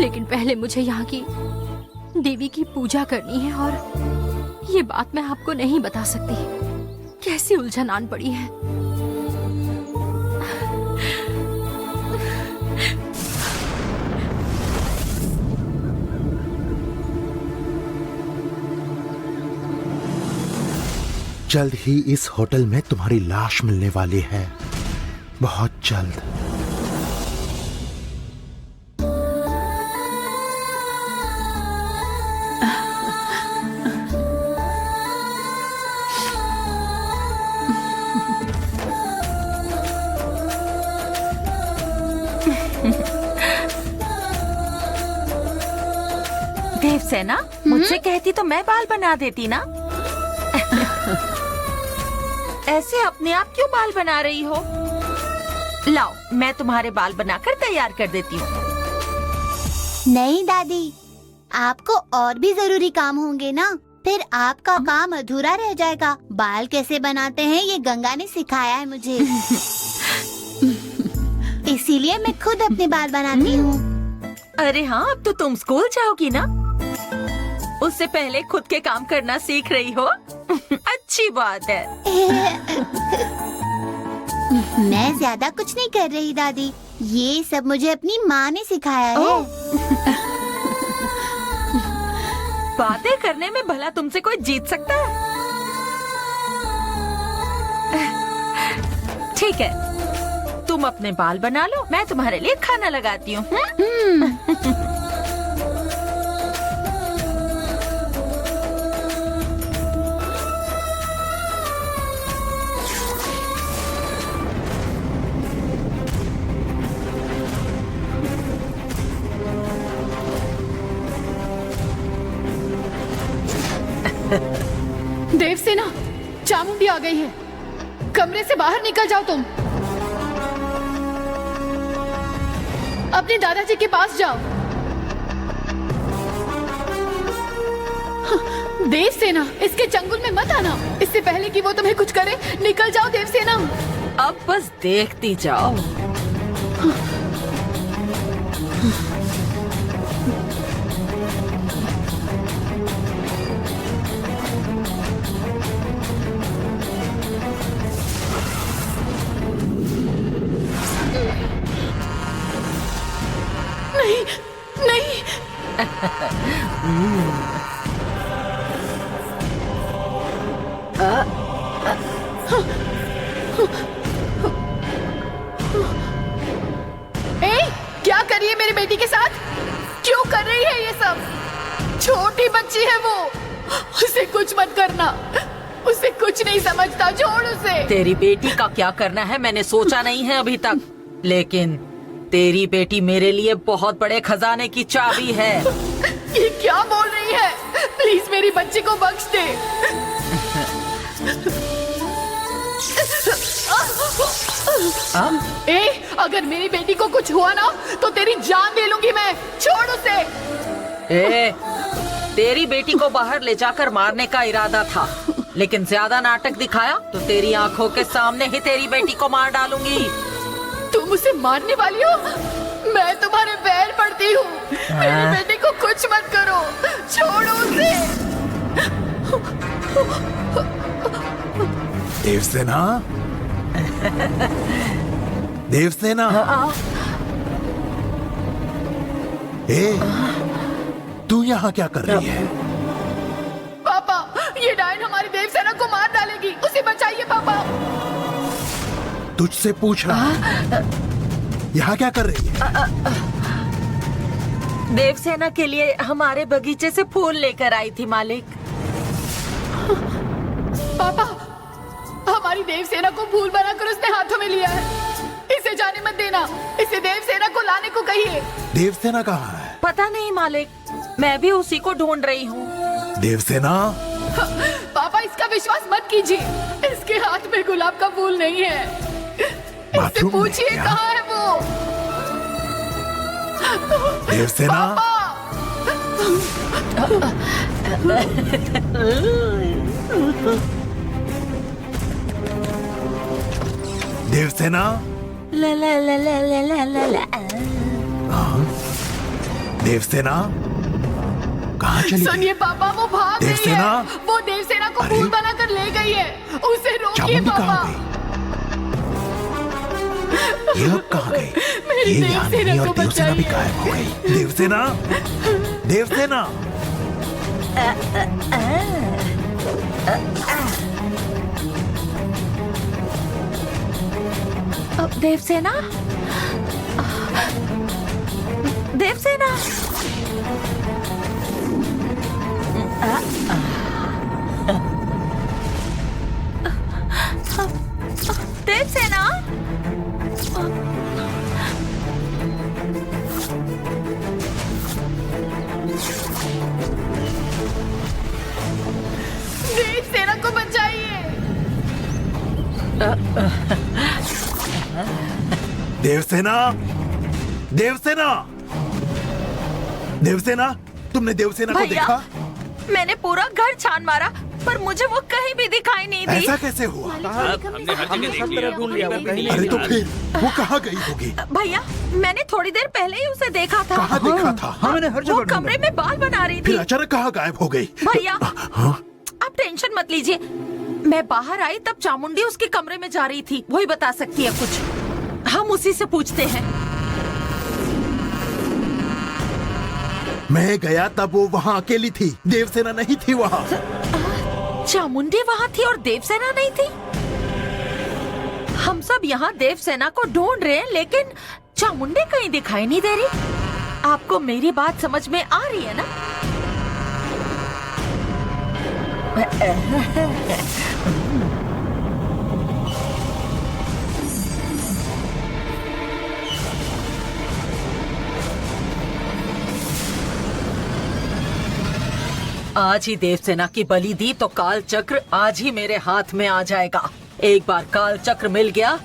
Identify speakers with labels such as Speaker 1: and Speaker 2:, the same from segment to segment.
Speaker 1: लेकिन पहले मुझे यहाँ की देवी की पूजा करनी है और ये बात मैं आपको नहीं बता सकती। कैसी उलझन आन पड़ी है।
Speaker 2: जल्द ही इस होटल में तुम्हारी लाश मिलने वाली है, बहुत जल्द।
Speaker 3: देवसेना, मुझसे कहती तो मैं बाल बना देती ना। ऐसे अपने आप क्यों बाल बना रही हो? लाओ, मैं तुम्हारे बाल बनाकर तैयार कर देती हूँ।
Speaker 4: नहीं दादी, आपको और भी जरूरी काम होंगे ना, फिर आपका काम अधूरा रह जाएगा। बाल कैसे बनाते हैं ये गंगा ने सिखाया है मुझे। इसीलिए मैं खुद अपने बाल बनाती हूँ।
Speaker 3: अरे हाँ, अब तो तुम स्कूल जाओगी ना, उससे पहले खुद के काम करना सीख रही हो। अच्छी बात है।
Speaker 4: मैं ज्यादा कुछ नहीं कर रही दादी, ये सब मुझे अपनी माँ ने सिखाया है।
Speaker 3: बातें करने में भला तुमसे कोई जीत सकता है? ठीक है, तुम अपने बाल बना लो, मैं तुम्हारे लिए खाना लगाती हूँ।
Speaker 1: देवसेना, चामुंडी आ गई है। कमरे से बाहर निकल जाओ तुम। अपने दादाजी के पास जाओ। देवसेना, इसके चंगुल में मत आना। इससे पहले कि वो तुम्हें कुछ करे, निकल जाओ देवसेना।
Speaker 3: अब बस देखती जाओ।
Speaker 1: नहीं, नहीं। क्या कर रही है मेरी बेटी के साथ? क्यों कर रही है ये सब? छोटी बच्ची है वो, उसे कुछ मत करना। उसे कुछ नहीं समझता, छोड़ उसे।
Speaker 3: तेरी बेटी का क्या करना है मैंने सोचा नहीं है अभी तक, लेकिन तेरी बेटी मेरे लिए बहुत बड़े खजाने की चाबी है।
Speaker 1: ये क्या बोल रही है? प्लीज मेरी बच्ची को बख्श दे। अगर मेरी बेटी को कुछ हुआ ना तो तेरी जान दे लूंगी मैं। छोड़ उसे।
Speaker 3: तेरी बेटी को बाहर ले जाकर मारने का इरादा था, लेकिन ज्यादा नाटक दिखाया तो तेरी आंखों के सामने ही तेरी बेटी को मार डालूंगी।
Speaker 1: तुम उसे मारने वाली हो? मैं तुम्हारे पैर पड़ती हूँ। मेरी बेटी को कुछ मत करो, छोड़ो उसे।
Speaker 2: देवसेना, देवसेना। तू यहाँ क्या कर रही है?
Speaker 1: पापा, ये डायन हमारी देवसेना को मार डालेगी, उसे बचाइए पापा।
Speaker 2: तुझसे पूछ रहा, यहाँ क्या कर रही है?
Speaker 3: देवसेना के लिए हमारे बगीचे से फूल लेकर आई थी मालिक।
Speaker 1: पापा, हमारी देवसेना को फूल बनाकर उसने हाथों में लिया है। इसे जाने मत देना, इसे देवसेना को लाने को कहिए।
Speaker 2: देवसेना कहाँ है?
Speaker 3: पता नहीं मालिक, मैं भी उसी को ढूंढ रही हूँ।
Speaker 2: देवसेना।
Speaker 1: पापा, इसका विश्वास मत कीजिए, इसके हाथ में गुलाब का फूल नहीं है। इससे पूछिए कहाँ है वो।
Speaker 2: देवसेना। देवसेना।
Speaker 3: ला ला ला ला ला ला ला ला।
Speaker 2: देवसेना कहाँ चली गई?
Speaker 1: सुनिए पापा, वो भाग गई
Speaker 2: देवसेना?
Speaker 1: है। वो देवसेना को
Speaker 2: अरे?
Speaker 1: फूल बनाकर ले गई है। उसे रोकिए
Speaker 2: चामुंडी
Speaker 1: पापा।
Speaker 2: कहाँ गई? ये अब कहाँ गई?
Speaker 1: मेरी
Speaker 2: ये यहाँ
Speaker 1: देवसेना
Speaker 2: नहीं, और
Speaker 1: को
Speaker 2: देवसेना भी
Speaker 1: बचाइए।
Speaker 2: गायब हो गई। देवसेना, देवसेना।
Speaker 3: देवसेना, देवसेना, देवसेना,
Speaker 1: देवसेना को बचाइए।
Speaker 2: देवसेना, देवसेना, देवसेना, तुमने देवसेना को
Speaker 3: भैया,
Speaker 2: देखा?
Speaker 3: मैंने पूरा घर छान मारा पर मुझे वो कहीं भी दिखाई नहीं दी।
Speaker 2: ऐसा कैसे हुआ?
Speaker 5: हमने हर जगह देख लिया, ढूंढ लिया, वो कहीं
Speaker 2: अरे
Speaker 5: नहीं
Speaker 2: तो
Speaker 5: मिला।
Speaker 2: फिर वो कहाँ गई होगी?
Speaker 3: भैया, मैंने थोड़ी देर पहले ही उसे देखा था।
Speaker 2: कहाँ देखा था?
Speaker 5: हाँ, मैंने हर
Speaker 3: वो
Speaker 5: जगह
Speaker 3: कमरे में बाल बना रही थी।
Speaker 2: फिर अचानक कहाँ गायब हो गई?
Speaker 3: भैया,
Speaker 2: हाँ?
Speaker 3: आप टेंशन मत लीजिए। मैं बाहर आई तब चामुंडी उसके कमरे में जा रही थी। वही बता सकती है कुछ। हम उसी से पूछते हैं।
Speaker 2: मैं गया तब वो वहाँ अकेली थी, देवसेना नहीं थी वहाँ।
Speaker 3: चामुंडी वहाँ थी और देवसेना नहीं थी। हम सब यहाँ देवसेना को ढूंढ रहे हैं लेकिन चामुंडी कहीं दिखाई नहीं दे रही। आपको मेरी बात समझ में आ रही है ना? आज ही देवसेना की बलि दी तो काल चक्र आज ही मेरे हाथ में आ जाएगा। एक बार काल चक्र मिल गया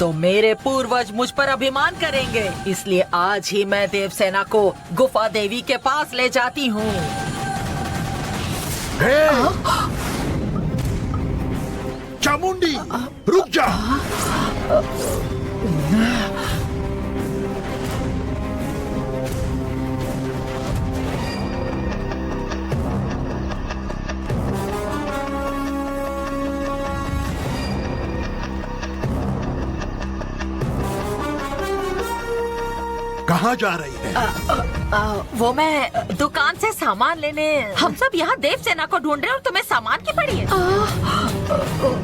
Speaker 3: तो मेरे पूर्वज मुझ पर अभिमान करेंगे। इसलिए आज ही मैं देवसेना को गुफा देवी के पास ले जाती हूँ।
Speaker 2: चामुंडी, रुक जा। कहाँ जा रही है?
Speaker 3: वो मैं दुकान से सामान लेने। हम सब यहाँ देवसेना को ढूंढ रहे हैं और तुम्हें सामान की पड़ी है।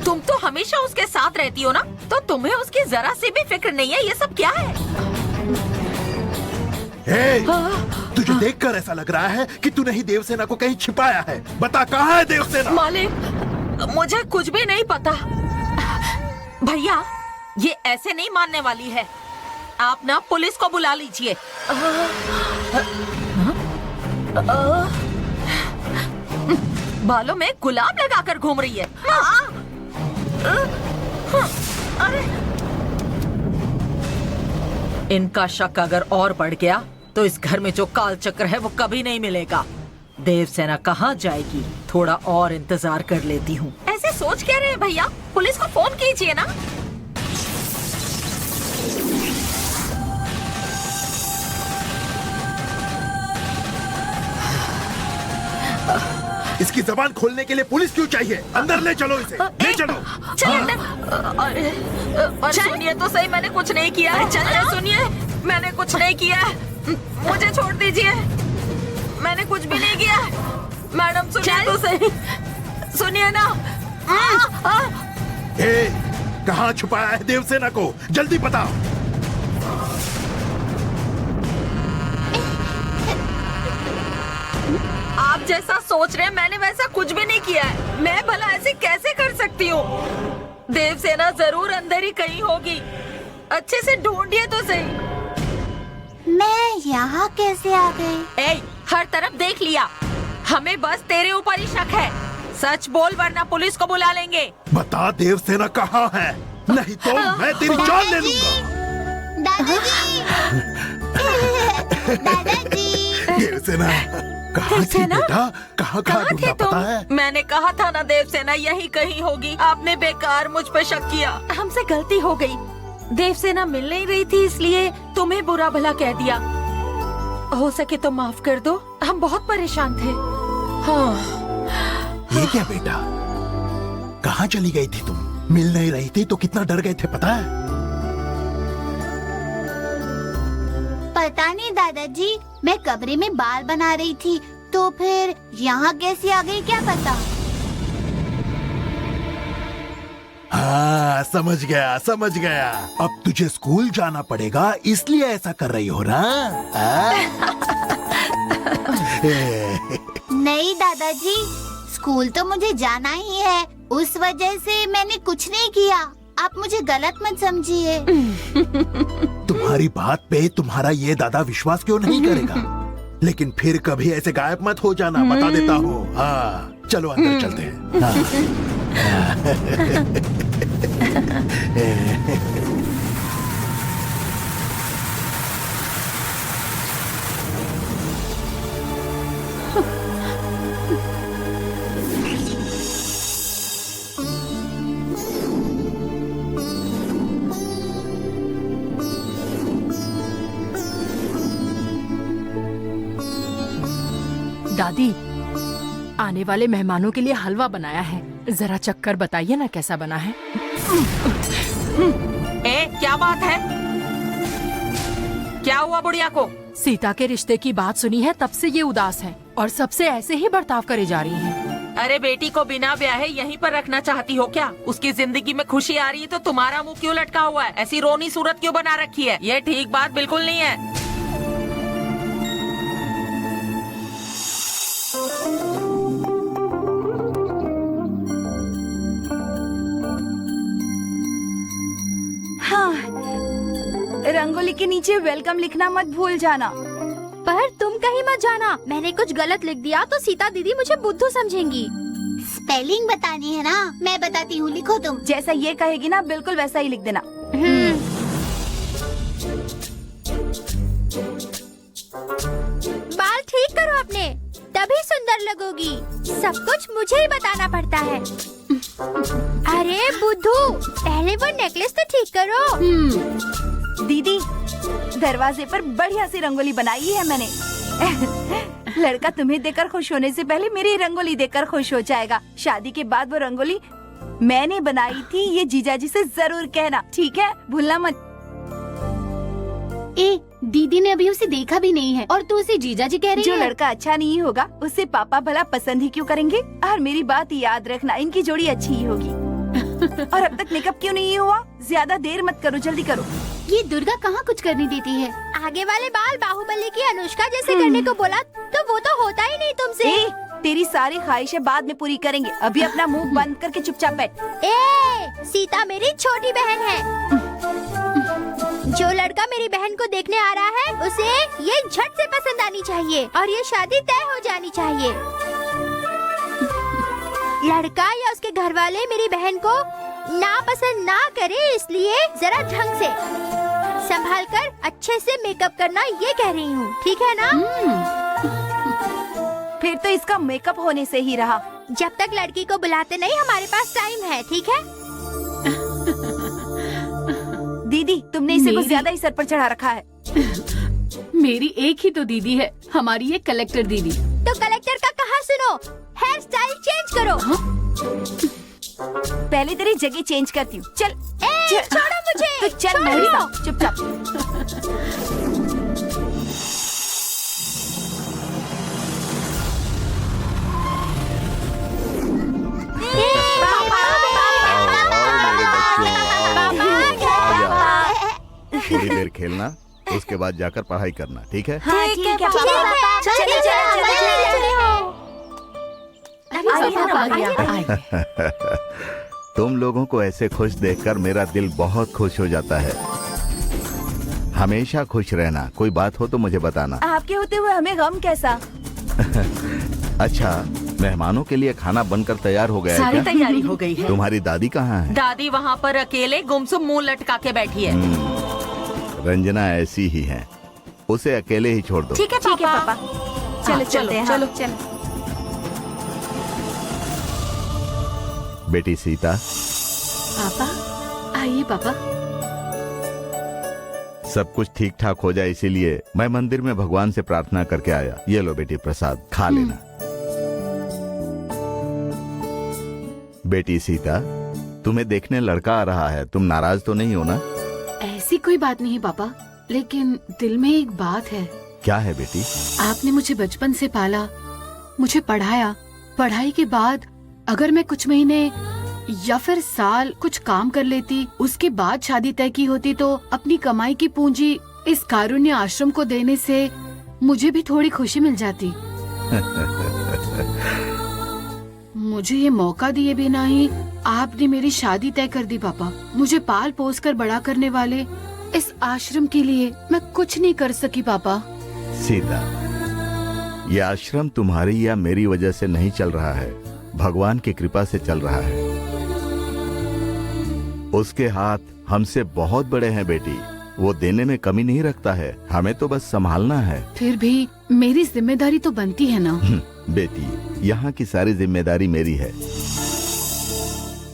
Speaker 3: तुम तो हमेशा उसके साथ रहती हो ना, तो तुम्हें उसकी जरा सी भी फिक्र नहीं है। ये सब क्या है?
Speaker 2: तुझे देखकर ऐसा लग रहा है कि तूने ही देवसेना को कहीं छिपाया है। बता कहाँ है देवसेना?
Speaker 3: मालिक, मुझे कुछ भी नहीं पता। भैया, ये ऐसे नहीं मानने वाली है। आप ना पुलिस को बुला लीजिए। बालों में गुलाब लगाकर घूम रही है। अरे, इनका शक अगर और बढ़ गया तो इस घर में जो काल चक्र है वो कभी नहीं मिलेगा। देवसेना कहाँ जाएगी? थोड़ा और इंतजार कर लेती हूँ। ऐसे सोच क्या रहे हैं भैया? पुलिस को फोन कीजिए ना।
Speaker 2: इसकी जबान खोलने के लिए पुलिस क्यों चाहिए? अंदर ले चलो इसे, ले चलो।
Speaker 3: चल अंदर। अरे सुनिए तो सही, मैंने कुछ नहीं किया है। चल सुनिए, मैंने कुछ नहीं किया है। मुझे छोड़ दीजिए, मैंने कुछ भी नहीं किया। मैडम सुनिए तो सही, सुनिए ना।
Speaker 2: कहाँ छुपाया है देवसेना को? जल्दी बताओ।
Speaker 3: आप जैसा सोच रहे हैं मैंने वैसा कुछ भी नहीं किया है। मैं भला ऐसे कैसे कर सकती हूँ? देवसेना जरूर अंदर ही कहीं होगी। अच्छे से ढूंढिए तो सही।
Speaker 4: मैं यहाँ कैसे आ गई?
Speaker 3: ए, हर तरफ देख लिया। हमें बस तेरे ऊपर ही शक है। सच बोल वरना पुलिस को बुला लेंगे।
Speaker 2: बता देवसेना कहाँ है, नहीं तो मैं तेरी जान ले लूंगा।
Speaker 4: दादाजी, दादाजी।
Speaker 2: देवसेना कहाँ थी
Speaker 3: देवसेना?
Speaker 2: बेटा? कहाँ
Speaker 3: कहाँ थे
Speaker 2: ढूंढा पता है?
Speaker 3: तुम? मैंने कहा था ना देवसेना यही कहीं होगी। आपने बेकार मुझ पर शक किया। हमसे गलती हो गई। देवसेना मिल नहीं रही थी इसलिए तुम्हें बुरा भला कह दिया। हो सके तो माफ कर दो, हम बहुत परेशान थे। हाँ।
Speaker 2: ये क्या बेटा, कहाँ चली गई थी तुम? मिल नहीं रही थी तो कितना डर गए थे पता है?
Speaker 4: पता नहीं दादाजी, मैं कमरे में बाल बना रही थी तो फिर यहाँ कैसे आ गई क्या पता।
Speaker 2: हाँ समझ गया समझ गया। अब तुझे स्कूल जाना पड़ेगा इसलिए ऐसा कर रही हो ना?
Speaker 4: नहीं दादाजी, स्कूल तो मुझे जाना ही है, उस वजह से मैंने कुछ नहीं किया। आप मुझे गलत मत समझिए।
Speaker 2: तुम्हारी बात पे तुम्हारा ये दादा विश्वास क्यों नहीं करेगा? लेकिन फिर कभी ऐसे गायब मत हो जाना, बता देता हूँ। हाँ चलो अंदर चलते हैं।
Speaker 1: दादी, आने वाले मेहमानों के लिए हलवा बनाया है, जरा चक्कर बताइए ना कैसा बना है।
Speaker 3: क्या बात है? क्या हुआ बुढ़िया को?
Speaker 1: सीता के रिश्ते की बात सुनी है तब से ये उदास है और सबसे ऐसे ही बर्ताव करे जा रही है।
Speaker 3: अरे बेटी को बिना ब्याहे यहीं पर रखना चाहती हो क्या? उसकी जिंदगी में खुशी आ रही है तो तुम्हारा मुंह क्यों लटका हुआ है? ऐसी रोनी सूरत क्यों बना रखी है? ये ठीक बात बिल्कुल नहीं है।
Speaker 6: रंगोली के नीचे वेलकम लिखना मत भूल जाना।
Speaker 7: पर तुम कहीं मत जाना, मैंने कुछ गलत लिख दिया तो सीता दीदी मुझे बुद्धू समझेंगी।
Speaker 4: स्पेलिंग बतानी है ना, मैं बताती हूँ, लिखो तुम।
Speaker 6: जैसा ये कहेगी ना बिल्कुल वैसा ही लिख देना।
Speaker 7: बाल ठीक करो अपने, तभी सुंदर लगोगी। सब कुछ मुझे ही बताना पड़ता है। अरे बुद्धू, पहले वो नेकलेस तो ठीक करो।
Speaker 6: दीदी, दरवाजे पर बढ़िया सी रंगोली बनाई है मैंने। लड़का तुम्हें देखकर खुश होने से पहले मेरी रंगोली देखकर खुश हो जाएगा। शादी के बाद वो रंगोली मैंने बनाई थी, ये जीजाजी से जरूर कहना, ठीक है? भूलना मत।
Speaker 7: दीदी ने अभी उसे देखा भी नहीं है और तू उसे जीजाजी कह रही
Speaker 6: जो
Speaker 7: है?
Speaker 6: लड़का अच्छा नहीं होगा उसे पापा भला पसंद ही क्यों करेंगे? और मेरी बात याद रखना, इनकी जोड़ी अच्छी ही होगी। और अब तक मेकअप क्यों नहीं हुआ? ज्यादा देर मत करो, जल्दी करो।
Speaker 7: ये दुर्गा कहाँ कुछ करने देती है। आगे वाले बाल बाहुबली की अनुष्का जैसे करने को बोला तो वो तो होता ही नहीं तुमसे।
Speaker 6: तेरी सारी ख्वाहिशें बाद में पूरी करेंगे, अभी अपना मुंह बंद करके चुपचाप बैठ।
Speaker 7: सीता मेरी छोटी बहन है। जो लड़का मेरी बहन को देखने आ रहा है उसे ये झट से पसंद आनी चाहिए और ये शादी तय हो जानी चाहिए। लड़का या उसके घर वाले मेरी बहन को नापसंद ना करे, इसलिए जरा ढंग से संभाल कर अच्छे से मेकअप करना, ये कह रही हूँ, ठीक है ना?
Speaker 6: फिर तो इसका मेकअप होने से ही रहा।
Speaker 7: जब तक लड़की को बुलाते नहीं हमारे पास टाइम है, ठीक है?
Speaker 6: दीदी, तुमने इसे कुछ ज्यादा ही सर पर चढ़ा रखा है।
Speaker 1: मेरी एक ही तो दीदी है, हमारी ये कलेक्टर दीदी।
Speaker 7: तो कलेक्टर का कहा सुनो, हेयर स्टाइल चेंज करो।
Speaker 6: पहले तेरी जगह चेंज करती हूँ। चल,
Speaker 7: छोड़ो मुझे,
Speaker 6: तो चल मेरे साथ, चुपचाप।
Speaker 8: थोड़ी देर खेलना, उसके बाद जाकर पढ़ाई करना, ठीक है?
Speaker 6: हाँ, ठीक है पापा। चलिए
Speaker 8: तुम लोगों को ऐसे खुश देखकर मेरा दिल बहुत खुश हो जाता है। हमेशा खुश रहना, कोई बात हो तो मुझे बताना।
Speaker 6: आपके होते हुए हमें गम कैसा?
Speaker 8: अच्छा, मेहमानों के लिए खाना बनकर तैयार हो गया है
Speaker 3: सारी
Speaker 8: क्या?
Speaker 3: तैयारी हो गई है।
Speaker 8: तुम्हारी दादी कहाँ है?
Speaker 3: दादी वहाँ पर अकेले गुमसुम मुंह लटका के बैठी है।
Speaker 8: रंजना ऐसी ही है, उसे अकेले ही छोड़ दो।
Speaker 6: ठीक है पापा। चलो चलते हैं।
Speaker 3: चलो।
Speaker 6: चलो।
Speaker 8: बेटी सीता,
Speaker 1: पापा, आइए पापा।
Speaker 8: सब कुछ ठीक ठाक हो जाए इसीलिए मैं मंदिर में भगवान से प्रार्थना करके आया। ये लो बेटी प्रसाद, खा लेना। बेटी सीता, तुम्हें देखने लड़का आ रहा है, तुम नाराज तो नहीं हो ना?
Speaker 1: ऐसी कोई बात नहीं पापा, लेकिन दिल में एक बात है।
Speaker 8: क्या है बेटी?
Speaker 1: आपने मुझे बचपन से पाला, मुझे पढ़ाया। पढ़ाई के बाद अगर मैं कुछ महीने या फिर साल कुछ काम कर लेती, उसके बाद शादी तय की होती, तो अपनी कमाई की पूंजी इस कारुण्य आश्रम को देने से मुझे भी थोड़ी खुशी मिल जाती। मुझे ये मौका दिए बिना ही आपने मेरी शादी तय कर दी पापा। मुझे पाल पोस कर बड़ा करने वाले इस आश्रम के लिए मैं कुछ नहीं कर सकी पापा।
Speaker 8: सीता, ये आश्रम तुम्हारी या मेरी वजह से नहीं चल रहा है, भगवान की कृपा से चल रहा है। उसके हाथ हमसे बहुत बड़े हैं बेटी, वो देने में कमी नहीं रखता है, हमें तो बस संभालना है।
Speaker 1: फिर भी मेरी जिम्मेदारी तो बनती है ना।
Speaker 8: बेटी, यहाँ की सारी जिम्मेदारी मेरी है।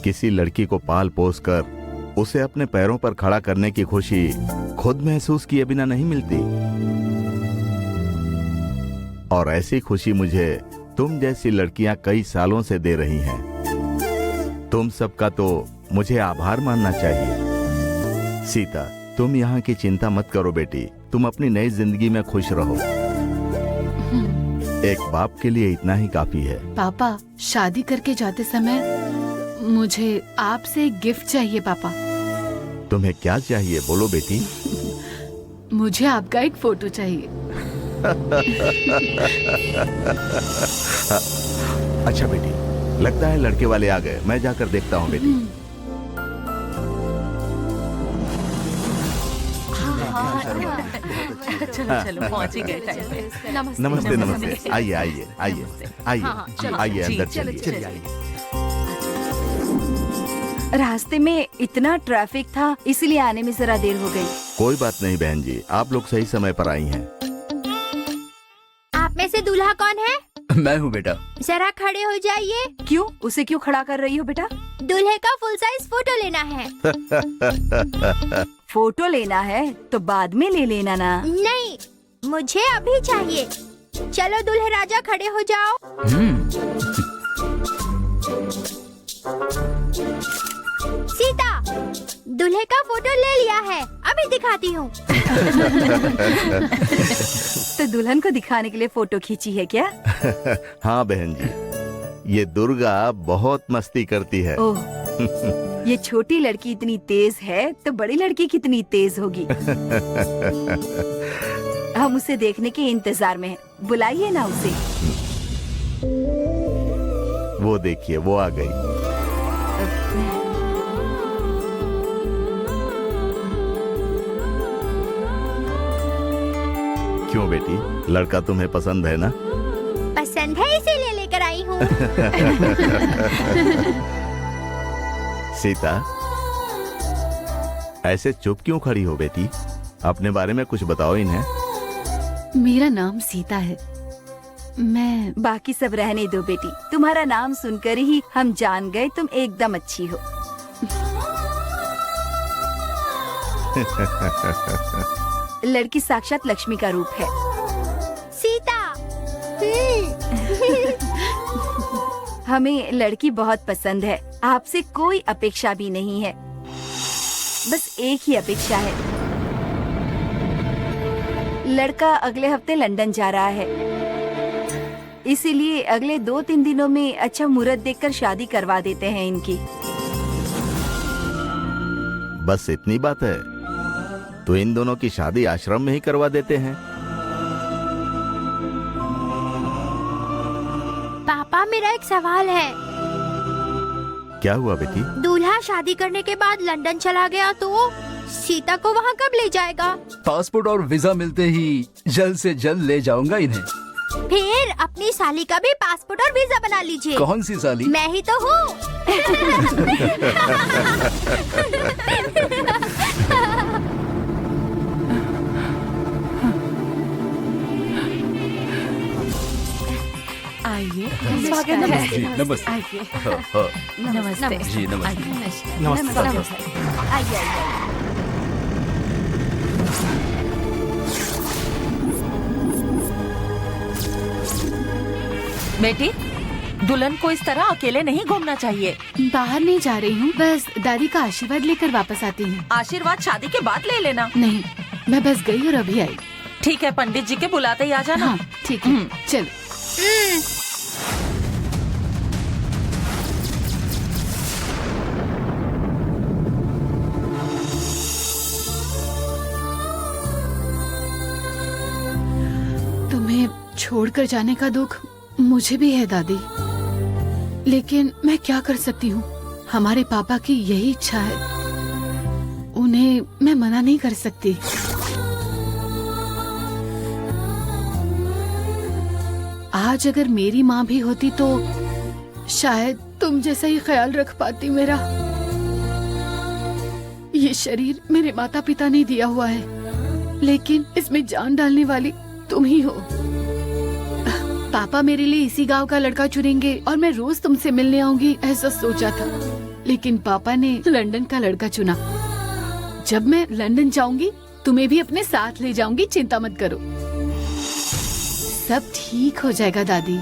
Speaker 8: किसी लड़की को पाल पोस कर उसे अपने पैरों पर खड़ा करने की खुशी खुद महसूस किए बिना नहीं मिलती, और ऐसी खुशी मुझे तुम जैसी लड़कियां कई सालों से दे रही हैं। तुम सबका तो मुझे आभार मानना चाहिए। सीता, तुम यहाँ की चिंता मत करो बेटी, तुम अपनी नई जिंदगी में खुश रहो। एक बाप के लिए इतना ही काफी है।
Speaker 1: पापा, शादी करके जाते समय मुझे आपसे एक गिफ्ट चाहिए पापा।
Speaker 8: तुम्हें क्या चाहिए, बोलो बेटी।
Speaker 1: मुझे आपका एक फोटो चाहिए।
Speaker 8: अच्छा बेटी, लगता है लड़के वाले आ गए, मैं जाकर देखता हूँ बेटी।
Speaker 3: चलो चलो, पहुंच ही गए टाइम पे।
Speaker 8: नमस्ते नमस्ते, आइए आइए आइए आइए आइए, अंदर चलिए आइए।
Speaker 6: रास्ते में इतना ट्रैफिक था, इसलिए आने में जरा देर हो गई।
Speaker 8: कोई बात नहीं बहन जी, आप लोग सही समय पर आई हैं।
Speaker 7: आप में से दूल्हा कौन है?
Speaker 5: मैं हूँ बेटा।
Speaker 7: जरा खड़े हो जाइए।
Speaker 6: क्यों? उसे क्यों खड़ा कर रही हो बेटा?
Speaker 7: दूल्हे का फुल साइज फोटो लेना है।
Speaker 6: फोटो लेना है तो बाद में ले लेना ना।
Speaker 7: नहीं, मुझे अभी चाहिए। चलो दूल्हे राजा, खड़े हो जाओ। सीता, दूल्हे का फोटो ले लिया है, अभी दिखाती हूँ।
Speaker 6: तो दुल्हन को दिखाने के लिए फोटो खींची है क्या?
Speaker 8: हाँ बहन जी, ये दुर्गा बहुत मस्ती करती है।
Speaker 6: ओह, ये छोटी लड़की इतनी तेज है तो बड़ी लड़की कितनी तेज होगी। हम उसे देखने के इंतजार में हैं। बुलाइए ना उसे।
Speaker 8: वो देखिए, वो आ गई। क्यों बेटी, लड़का तुम्हें पसंद है ना?
Speaker 7: पसंद है, इसीलिए लेकर आई हूँ।
Speaker 8: सीता, ऐसे चुप क्यों खड़ी हो बेटी? अपने बारे में कुछ बताओ इन्हें।
Speaker 1: मेरा नाम सीता है। मैं
Speaker 6: बाकी सब रहने दो बेटी, तुम्हारा नाम सुनकर ही हम जान गए तुम एकदम अच्छी हो। लड़की साक्षात लक्ष्मी का रूप है।
Speaker 7: सीता।
Speaker 6: हमें लड़की बहुत पसंद है, आपसे कोई अपेक्षा भी नहीं है। बस एक ही अपेक्षा है, लड़का अगले हफ्ते लंदन जा रहा है, इसीलिए अगले 2-3 दिनों में अच्छा मुहूर्त देखकर शादी करवा देते हैं इनकी।
Speaker 8: बस इतनी बात है? तो इन दोनों की शादी आश्रम में ही करवा देते हैं।
Speaker 7: पापा, मेरा एक सवाल है।
Speaker 8: क्या हुआ बेटी?
Speaker 7: दूल्हा शादी करने के बाद लंदन चला गया तो सीता को वहाँ कब ले जाएगा?
Speaker 5: पासपोर्ट और वीजा मिलते ही जल्द से जल्द ले जाऊंगा इन्हें।
Speaker 7: फिर अपनी साली का भी पासपोर्ट और वीजा बना लीजिए।
Speaker 5: कौन सी साली?
Speaker 7: मैं ही तो हूँ।
Speaker 1: आइए।
Speaker 6: स्वागत है।
Speaker 5: जी नमस्ते।
Speaker 1: आइए।
Speaker 3: नमस्ते।
Speaker 5: जी नमस्ते।
Speaker 6: नमस्ते। आइए आइए।
Speaker 3: बेटी, दुल्हन को इस तरह अकेले नहीं घूमना चाहिए।
Speaker 1: बाहर नहीं जा रही हूँ, बस दादी का आशीर्वाद लेकर वापस आती हूँ।
Speaker 3: आशीर्वाद शादी के बाद ले लेना।
Speaker 1: नहीं, मैं बस गई और अभी आई।
Speaker 3: ठीक है, पंडित जी के बुलाते ही आ जाना।
Speaker 1: हाँ ठीक है, चल। तुम्हें छोड़कर जाने का दुख मुझे भी है दादी, लेकिन मैं क्या कर सकती हूँ। हमारे पापा की यही इच्छा है, उन्हें मैं मना नहीं कर सकती। आज अगर मेरी माँ भी होती तो शायद तुम जैसा ही ख्याल रख पाती मेरा। ये शरीर मेरे माता पिता ने दिया हुआ है, लेकिन इसमें जान डालने वाली तुम ही हो। पापा मेरे लिए इसी गांव का लड़का चुनेंगे और मैं रोज तुमसे मिलने आऊंगी, ऐसा सोचा था, लेकिन पापा ने लंदन का लड़का चुना। जब मैं लंदन जाऊंगी तुम्हें भी अपने साथ ले जाऊंगी, चिंता मत करो, सब ठीक हो जाएगा दादी।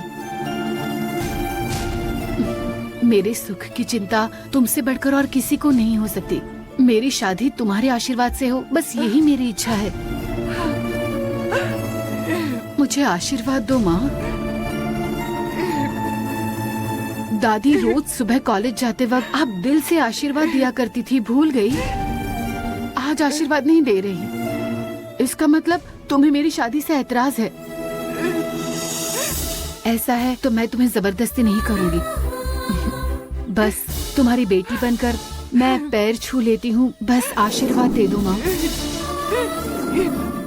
Speaker 1: मेरे सुख की चिंता तुमसे बढ़कर और किसी को नहीं हो सकती। मेरी शादी तुम्हारे आशीर्वाद से हो, बस यही मेरी इच्छा है। मुझे आशीर्वाद दो माँ। दादी रोज सुबह कॉलेज जाते वक्त आप दिल से आशीर्वाद दिया करती थी, भूल गई? आज आशीर्वाद नहीं दे रही, इसका मतलब तुम्हें मेरी शादी से ऐतराज है। ऐसा है तो मैं तुम्हें जबरदस्ती नहीं करूंगी, बस तुम्हारी बेटी बनकर मैं पैर छू लेती हूँ, बस आशीर्वाद दे दो माँ।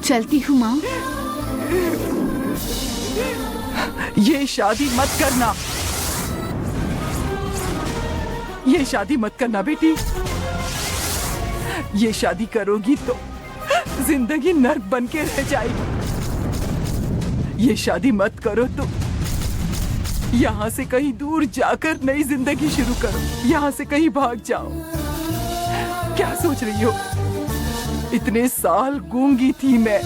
Speaker 1: चलती हूँ माँ।
Speaker 9: ये शादी मत करना, ये शादी मत करना बेटी। ये शादी करोगी तो जिंदगी नर्क बन के रह जाएगी। ये शादी मत करो तो यहाँ से कहीं दूर जाकर नई जिंदगी शुरू करो, यहाँ से कहीं भाग जाओ। क्या सोच रही हो? इतने साल गूंगी थी मैं,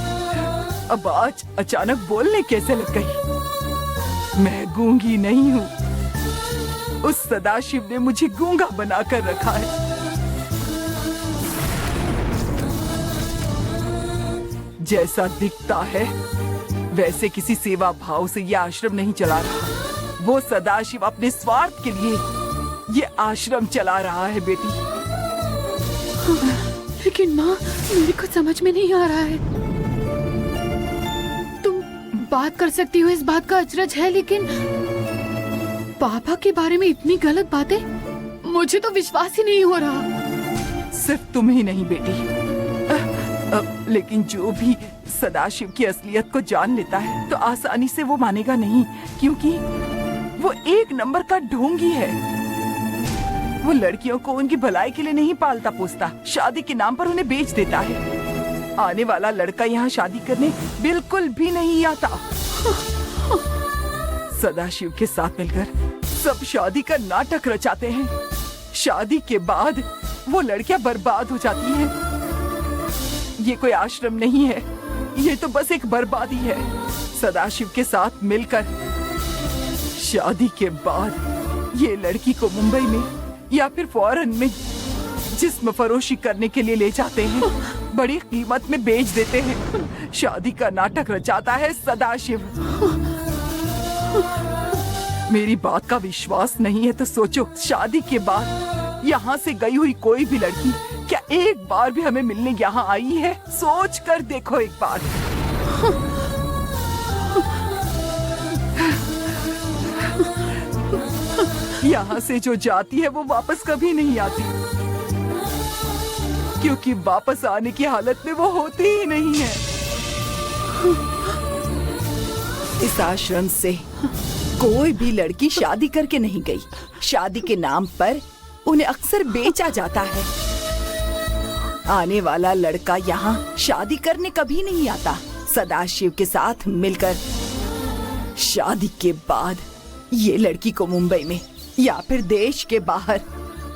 Speaker 9: अब आज अचानक बोलने कैसे लग गई? मैं गूंगी नहीं हूँ, उस सदाशिव ने मुझे गूंगा बनाकर रखा है। जैसा दिखता है वैसे किसी सेवा भाव से यह आश्रम नहीं चला रहा। वो सदाशिव अपने स्वार्थ के लिए ये आश्रम चला रहा है बेटी।
Speaker 1: लेकिन माँ, मेरे को समझ में नहीं आ रहा है। तुम बात कर सकती हो, इस बात का अचरज है, लेकिन पापा के बारे में इतनी गलत बातें, मुझे तो विश्वास ही नहीं हो रहा।
Speaker 9: सिर्फ तुम ही नहीं बेटी, लेकिन जो भी सदाशिव की असलियत को जान लेता है तो आसानी से वो मानेगा नहीं, क्योंकि वो एक नंबर का ढोंगी है। वो लड़कियों को उनकी भलाई के लिए नहीं पालता पोसता, शादी के नाम पर उन्हें बेच देता है। आने वाला लड़का यहाँ शादी करने बिल्कुल भी नहीं आता। सदाशिव के साथ मिलकर सब शादी का नाटक रचाते हैं। शादी के बाद वो लड़कियां बर्बाद हो जाती हैं। ये कोई आश्रम नहीं है, ये तो बस एक बर्बादी है। सदाशिव के साथ मिलकर शादी के बाद ये लड़की को मुंबई में या फिर फॉरेन में जिस्म फरोशी करने के लिए ले जाते हैं, बड़ी कीमत में बेच देते हैं। शादी का नाटक रचाता है सदाशिव। मेरी बात का विश्वास नहीं है तो सोचो, शादी के बाद यहाँ से गई हुई कोई भी लड़की क्या एक बार भी हमें मिलने यहाँ आई है? सोच कर देखो एक बार। यहाँ से जो जाती है वो वापस कभी नहीं आती, क्योंकि वापस आने की हालत में वो होती ही नहीं है।
Speaker 6: इस आश्रम से कोई भी लड़की शादी करके नहीं गई। शादी के नाम पर उन्हें अक्सर बेचा जाता है। आने वाला लड़का यहाँ शादी करने कभी नहीं आता। सदाशिव के साथ मिलकर शादी के बाद ये लड़की को मुंबई में या फिर देश के बाहर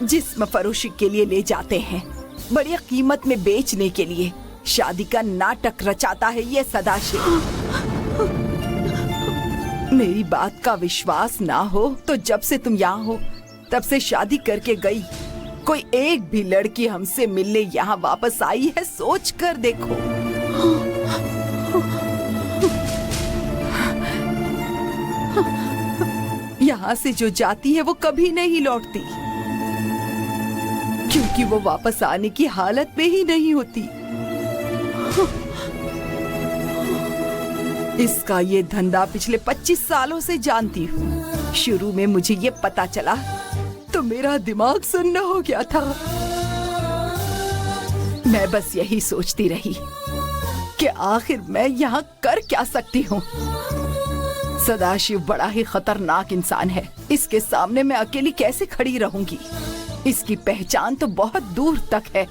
Speaker 6: जिस्म फरोशी के लिए ले जाते हैं, बड़ी कीमत में बेचने के लिए। शादी का नाटक रचाता है ये सदाशिव।
Speaker 9: मेरी बात का विश्वास ना हो तो जब से तुम यहाँ हो तब से शादी करके गई कोई एक भी लड़की हमसे मिलने यहाँ वापस आई है? सोच कर देखो। यहाँ से जो जाती है वो कभी नहीं लौटती, क्योंकि वो वापस आने की हालत में ही नहीं होती। इसका ये धंधा पिछले 25 सालों से जानती हूँ। शुरू में मुझे ये पता चला तो मेरा दिमाग सुन्न हो गया था। मैं बस यही सोचती रही कि आखिर मैं यहाँ कर क्या सकती हूँ। सदाशिव बड़ा ही खतरनाक इंसान है। इसके सामने मैं अकेली कैसे खड़ी रहूंगी? इसकी पहचान तो बहुत दूर तक है।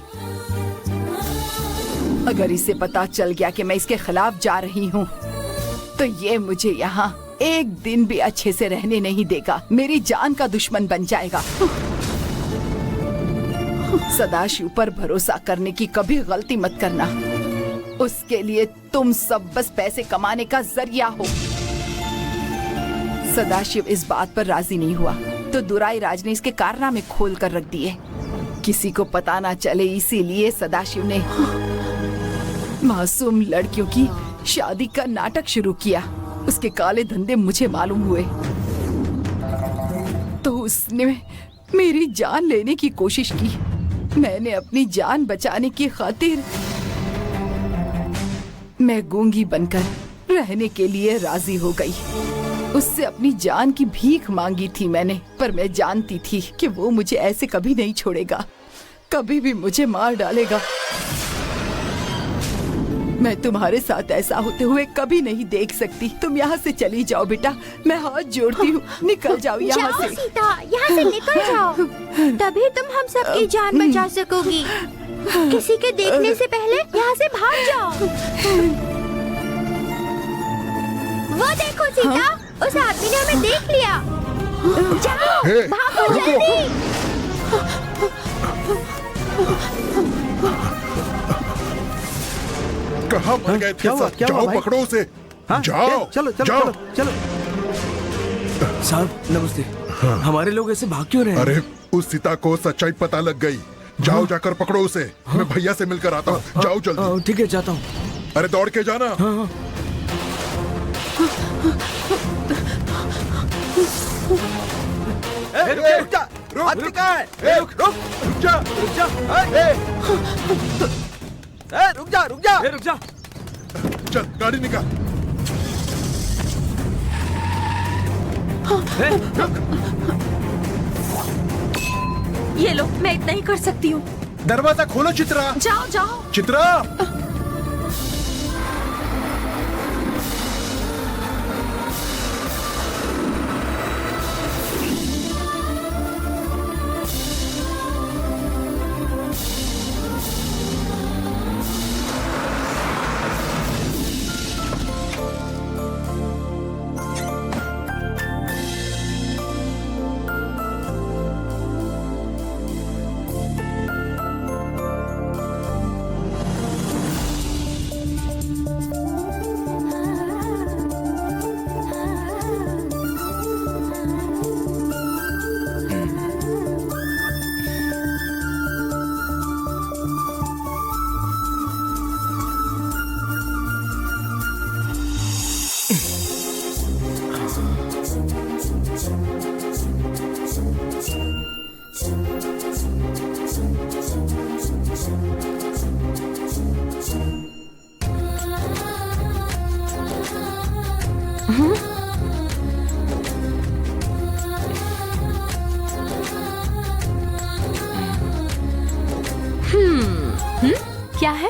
Speaker 9: अगर इसे पता चल गया कि मैं इसके खिलाफ जा रही हूँ तो ये मुझे यहाँ एक दिन भी अच्छे से रहने नहीं देगा। मेरी जान का दुश्मन बन जाएगा। सदाशिव पर भरोसा करने की कभी गलती मत करना। उसके लिए तुम सब बस पैसे कमाने का जरिया हो। सदाशिव इस बात पर राजी नहीं हुआ तो दुराई राज ने इसके कारनामे खोल कर रख दिए। किसी को पता ना चले इसीलिए सदाशिव ने मासूम लड़कियों की शादी का नाटक शुरू किया। उसके काले धंधे मुझे मालूम हुए तो उसने मेरी जान लेने की कोशिश की। मैंने अपनी जान बचाने की खातिर मैं गूंगी बनकर रहने के लिए राजी हो गई। उससे अपनी जान की भीख मांगी थी मैंने, पर मैं जानती थी कि वो मुझे ऐसे कभी नहीं छोड़ेगा, कभी भी मुझे मार डालेगा। मैं तुम्हारे साथ ऐसा होते हुए कभी नहीं देख सकती। तुम यहाँ से चली जाओ बेटा, मैं हाथ जोड़ती हूँ। निकल जाओ यहाँ से।
Speaker 7: सीता, यहाँ से निकल जाओ, तभी तुम हम सबकी जान बचा सकोगी। किसी के देखने से पहले यहाँ से भाग जाओ। वो देखो सीता, उस आदमी ने हमें देख लिया। जाओ, भागो जल्दी।
Speaker 2: कहाँ मर गए थे सब? जाओ पकड़ो उसे। जाओ
Speaker 10: चलो चलो
Speaker 2: जाओ।
Speaker 10: चलो चलो। साहब नमस्ते। हमारे लोग ऐसे भाग क्यों रहे हैं?
Speaker 2: अरे उस सीता को सच्चाई पता लग गई। जाओ जाकर पकड़ो उसे। मैं भैया से मिलकर आता हूँ। जाओ जल्दी।
Speaker 10: ठीक है जाता हूँ।
Speaker 2: अरे दौड़ के जाना।
Speaker 10: रुक जा, रुक जा, रुक जा।
Speaker 2: चल गाड़ी निकाल।
Speaker 1: ये लो, मैं इतना ही कर सकती हूँ।
Speaker 2: दरवाजा खोलो चित्रा।
Speaker 1: जाओ जाओ।
Speaker 2: चित्रा।
Speaker 6: क्या है?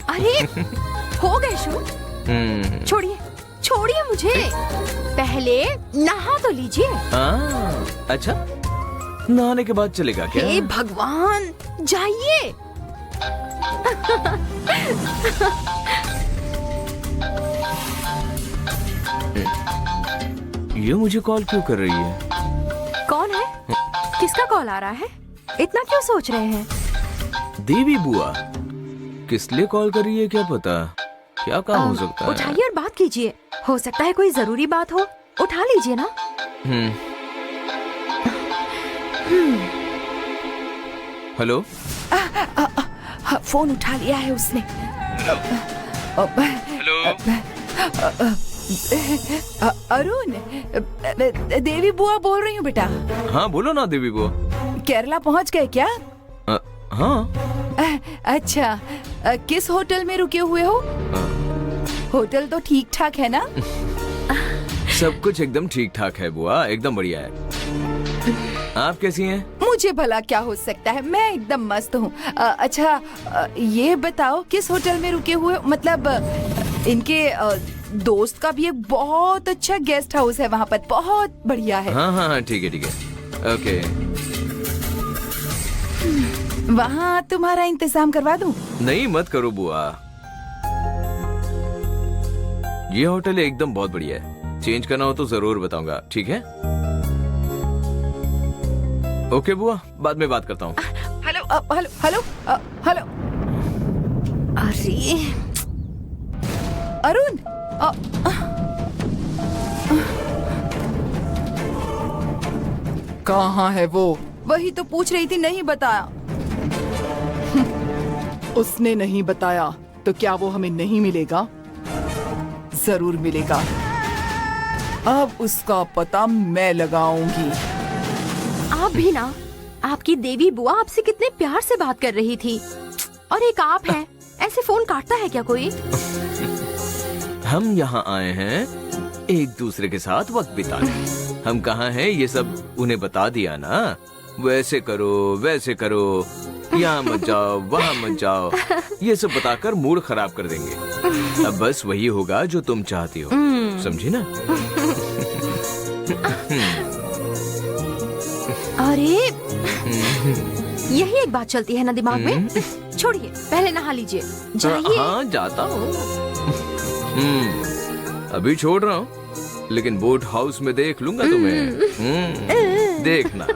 Speaker 6: अरे हो गए शुरू। छोड़िए छोड़िए मुझे, पहले नहा तो लीजिए।
Speaker 10: अच्छा, नहाने के बाद चलेगा क्या?
Speaker 6: हे भगवान, जाइए।
Speaker 10: ये मुझे कॉल क्यों कर रही है?
Speaker 6: कौन है? किसका कॉल आ रहा है? इतना क्यों सोच रहे हैं?
Speaker 10: देवी बुआ किस लिए कॉल कर रही है क्या पता? क्या काम हो सकता है?
Speaker 11: उठाइए और बात कीजिए, हो सकता है कोई जरूरी बात हो। उठा लीजिए ना।
Speaker 10: हेलो।
Speaker 6: फोन उठा लिया है उसने।
Speaker 10: हेलो।
Speaker 6: अरुण, देवी बुआ बोल रही हूँ बेटा।
Speaker 10: हाँ बोलो ना देवी बुआ।
Speaker 6: केरला पहुँच गए क्या?
Speaker 10: हाँ।
Speaker 6: अच्छा, किस होटल में रुके हुए हो? होटल तो ठीक ठाक है ना?
Speaker 10: सब कुछ एकदम ठीक ठाक है बुआ, एकदम बढ़िया है। आप कैसी हैं?
Speaker 6: मुझे भला क्या हो सकता है, मैं एकदम मस्त हूँ। अच्छा, ये बताओ किस होटल में रुके हुए हो? मतलब इनके दोस्त का भी एक बहुत अच्छा गेस्ट हाउस है वहाँ पर, बहुत बढ़िया है।
Speaker 10: हाँ हाँ हाँ, ठीक है ठीक है, ओके।
Speaker 6: वहाँ तुम्हारा इंतजाम करवा दूँ?
Speaker 10: नहीं मत करो बुआ, ये होटल एकदम बहुत बढ़िया है। चेंज करना हो तो जरूर बताऊंगा, ठीक है? ओके बुआ, बाद में बात करता हूँ।
Speaker 6: Hello hello hello hello.
Speaker 11: अरे
Speaker 6: अरुण, कहाँ है वो? वही तो पूछ रही थी, नहीं बताया। उसने नहीं बताया तो क्या वो हमें नहीं मिलेगा? जरूर मिलेगा। अब उसका पता मैं लगाऊंगी।
Speaker 11: आप भी ना, आपकी देवी बुआ आपसे कितने प्यार से बात कर रही थी, और एक आप हैं, ऐसे फोन काटता है क्या कोई?
Speaker 10: हम यहाँ आए हैं एक दूसरे के साथ वक्त बिताने। हम कहाँ हैं ये सब उन्हें बता दिया ना। वैसे करो वैसे करो, यहाँ मत जाओ वहाँ मत जाओ, ये सब बताकर मूड खराब कर देंगे। अब बस वही होगा जो तुम चाहती हो, समझी ना?
Speaker 11: अरे यही एक बात चलती है ना दिमाग में। छोड़िए, पहले नहा लीजिए, जाइए।
Speaker 10: हाँ जाता हूँ। अभी छोड़ रहा हूँ, लेकिन बोट हाउस में देख लूंगा तुम्हें। देखना।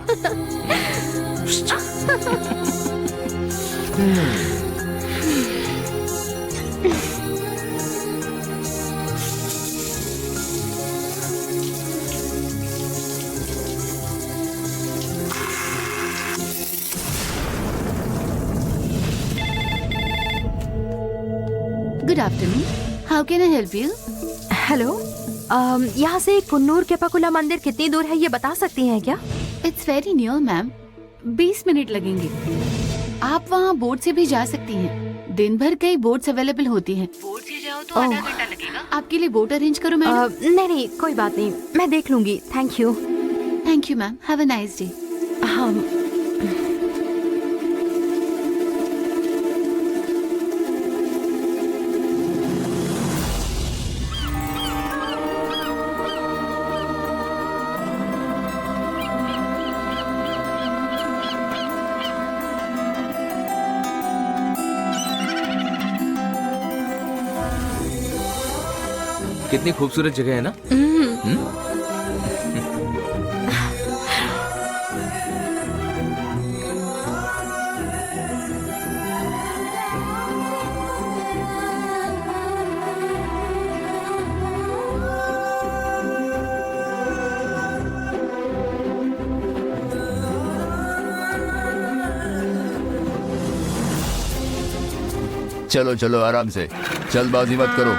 Speaker 1: Good afternoon, how can I help you?
Speaker 11: Hello, यहाँ से कुन्नूर केपाकुला मंदिर कितनी दूर है, ये बता सकती हैं क्या?
Speaker 1: It's very near ma'am, 20 minute लगेंगे। आप वहाँ बोट से भी जा सकती हैं। दिन भर कई बोट्स अवेलेबल होती हैं। बोट से जाओ तो आधा घंटा लगेगा। आपके लिए बोट अरेंज करो मैडम?
Speaker 11: नहीं नहीं, कोई बात नहीं, मैं देख लूंगी। Thank you.
Speaker 1: Thank you ma'am, have a nice day.
Speaker 11: हाँ।
Speaker 10: कितनी खूबसूरत जगह है ना?
Speaker 5: चलो चलो आराम से, जल्दबाजी मत करो।